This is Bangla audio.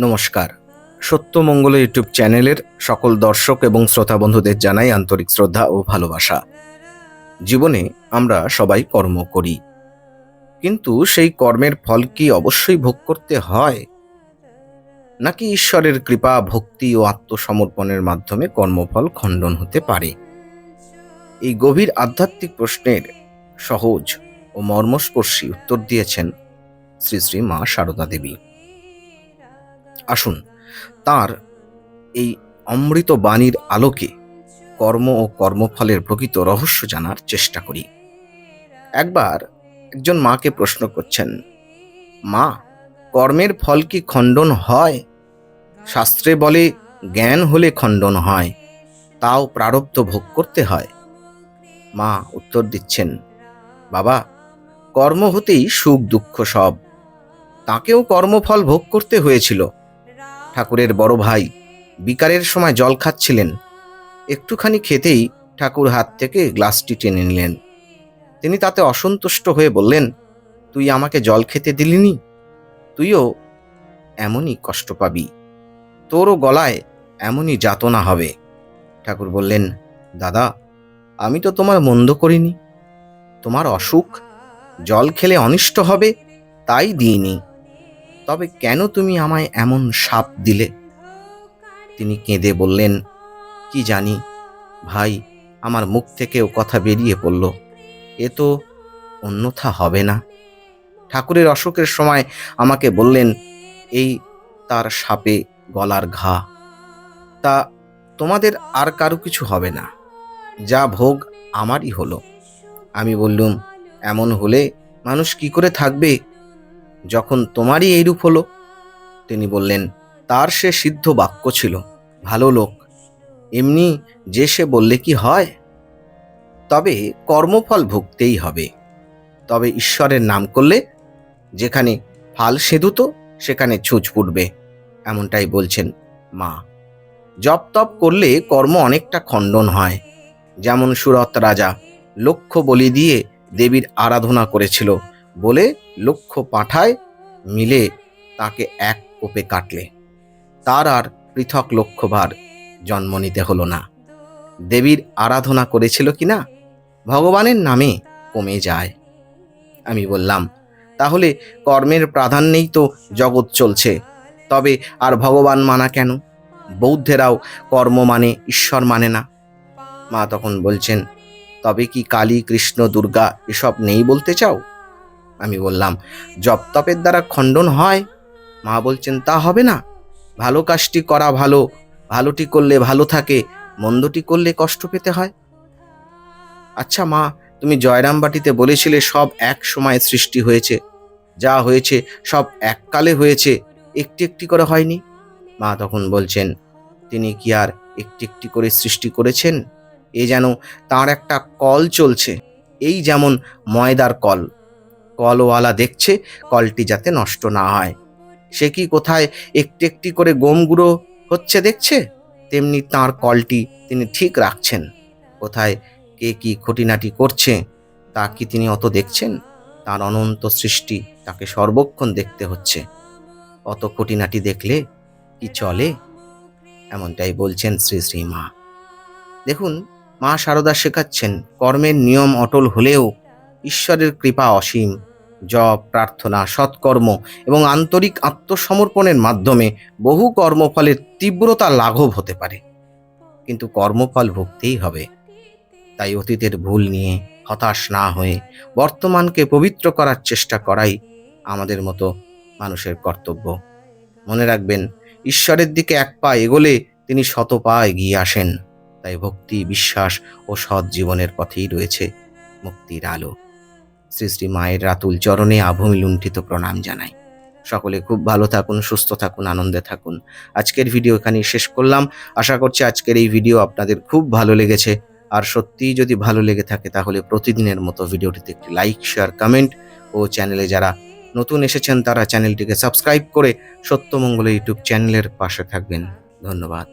নমস্কার। সত্যমঙ্গল ইউটিউব চ্যানেলের সকল দর্শক এবং শ্রোতা বন্ধুদের জানাই আন্তরিক শ্রদ্ধা ও ভালোবাসা। জীবনে আমরা সবাই কর্ম করি, কিন্তু সেই কর্মের ফল কি অবশ্যই ভোগ করতে হয়, নাকি ঈশ্বরের কৃপা, ভক্তি ও আত্মসমর্পণের মাধ্যমে কর্মফল খণ্ডন হতে পারে? এই গভীর আধ্যাত্মিক প্রশ্নের সহজ ও মর্মস্পর্শী উত্তর দিয়েছেন শ্রী শ্রী মা সারদা দেবী। আসুন তার এই অমৃত বাণীর আলোকে কর্ম ও কর্মফলের প্রকৃত রহস্য জানার চেষ্টা করি। একবার একজন মাকে প্রশ্ন করছেন, মা, কর্মের ফল কি খণ্ডন হয়? শাস্ত্রে বলে জ্ঞান হলে খণ্ডন হয়, তাও প্রারব্ধ ভোগ করতে হয়। মা উত্তর দিচ্ছেন, বাবা, কর্ম হতেই সুখ দুঃখ সব, তাকেও কর্মফল ভোগ করতে হয়েছিল। ঠাকুরের বড় ভাই বিকারের সময় জল খাচ্ছিলেন, একটুখানি খেতেই ঠাকুর হাত থেকে গ্লাসটি টেনে নিলেন। তিনি তাতে অসন্তুষ্ট হয়ে বললেন, তুই আমাকে জল খেতে দিলিনি, তুইও এমনই কষ্ট পাবি, তোরও গলায় এমনই যাতনা হবে। ঠাকুর বললেন, দাদা, আমি তো তোমার মন্দ করিনি, তোমার অসুখ, জল খেলে অনিষ্ট হবে তাই দিইনি, তবে কেন তুমি আমায় এমন শাপ দিলে? তিনি কেঁদে বললেন, কি জানি ভাই, আমার মুখ থেকেও কথা বেরিয়ে পড়ল, এ তো অন্যথা হবে না। ঠাকুরের অসুখের সময় আমাকে বললেন, এই তার শাপে গলার ঘা, তা তোমাদের আর কারো কিছু হবে না, যা ভোগ আমারই হলো। আমি বললুম, এমন হলে মানুষ কি করে থাকবে যখন তোমারই এইরূপ হলো? তিনি বললেন, তার সে সিদ্ধ বাক্য ছিল, ভালো লোক, এমনি যে সে বললে কি হয়? তবে কর্মফল ভুগতেই হবে, তবে ঈশ্বরের নাম করলে যেখানে ফাল সেঁধুতো সেখানে ছুঁচ ফুটবে, এমনটাই বলছেন মা। জপ তপ করলে কর্ম অনেকটা খণ্ডন হয়। যেমন সুরত রাজা লক্ষ বলি দিয়ে দেবীর আরাধনা করেছিল বলে লক্ষ পাঁঠায় মিলে তাকে এক কোপে কাটলে তার আর পৃথক লক্ষ্যবার জন্ম নিতে হলো না। দেবীর আরাধনা করেছিল কিনা ভগবানের নামে কমে যায়। আমি বললাম, তাহলে কর্মের প্রাধান্যেই তো জগৎ চলছে, তবে আর ভগবান মানা কেন? বৌদ্ধেরাও কর্ম মানে, ঈশ্বর মানে না। মা তখন বলছেন, তবে কি কালী, কৃষ্ণ, দুর্গা এসব নেই বলতে চাও? আমি বললাম, জপ তপের দ্বারা খণ্ডন হয়। মা বলছেন, তা হবে না, ভালো কাজটি করা ভালো, ভালোটি করলে ভালো থাকে, মন্দটি করলে কষ্ট পেতে হয়। আচ্ছা মা, তুমি জয়রামবাটিতে বলেছিলে সব এক সময় সৃষ্টি হয়েছে, যা হয়েছে সব এককালে হয়েছে, একটি একটি করে হয়নি। মা তখন বলছেন, তিনি কি আর একটি একটি করে সৃষ্টি করেছেন? এ যেন তার একটা কল চলছে, এই যেমন ময়দার কল, কলওয়ালা দেখছে কলটি যাতে নষ্ট না হয়। সে কি কোথায় একটি একটি করে গম গুঁড়ো হচ্ছে দেখছে? তেমনি তার কলটি তিনি ঠিক রাখছেন। কোথায় কে কি খুঁটিনাটি করছে তা কি তিনি অত দেখছেন? তার অনন্ত সৃষ্টি তাকে সর্বক্ষণ দেখতে হচ্ছে, অত খুঁটিনাটি দেখলে কি চলে? এমনটাই বলছেন শ্রী শ্রী মা। দেখুন, মা সারদা শেখাচ্ছেন, কর্মের নিয়ম অটল হলেও ঈশ্বরের কৃপা অসীম। জপ, প্রার্থনা, সৎকর্ম এবং আন্তরিক আত্মসমর্পণের মাধ্যমে বহু কর্মফলের তীব্রতা লাঘব হতে পারে, কিন্তু কর্মফল ভুগতেই হবে। তাই অতীতের ভুল নিয়ে হতাশ না হয়ে বর্তমানকে পবিত্র করার চেষ্টা করাই আমাদের মতো মানুষের কর্তব্য। মনে রাখবেন, ঈশ্বরের দিকে এক পা এগোলে তিনি শত পা এগিয়ে আসেন। তাই ভক্তি, বিশ্বাস ও সৎ জীবনের পথেই রয়েছে মুক্তির আলো। শ্রী শ্রী মায়ের রাতুল চরণে আভূমি লুণ্ঠিত প্রণাম জানাই। সকলে খুব ভালো থাকুন, সুস্থ থাকুন, আনন্দে থাকুন। আজকের ভিডিও এখানেই শেষ করলাম। আশা করছি আজকের এই ভিডিও আপনাদের খুব ভালো লেগেছে। আর সত্যিই যদি ভালো লেগে থাকে তাহলে প্রতিদিনের মতো ভিডিওটিতে একটি লাইক, শেয়ার, কমেন্ট ও চ্যানেলে যারা নতুন এসেছেন তারা চ্যানেলটিকে সাবস্ক্রাইব করে সত্যমঙ্গল ইউটিউব চ্যানেলের পাশে থাকবেন। ধন্যবাদ।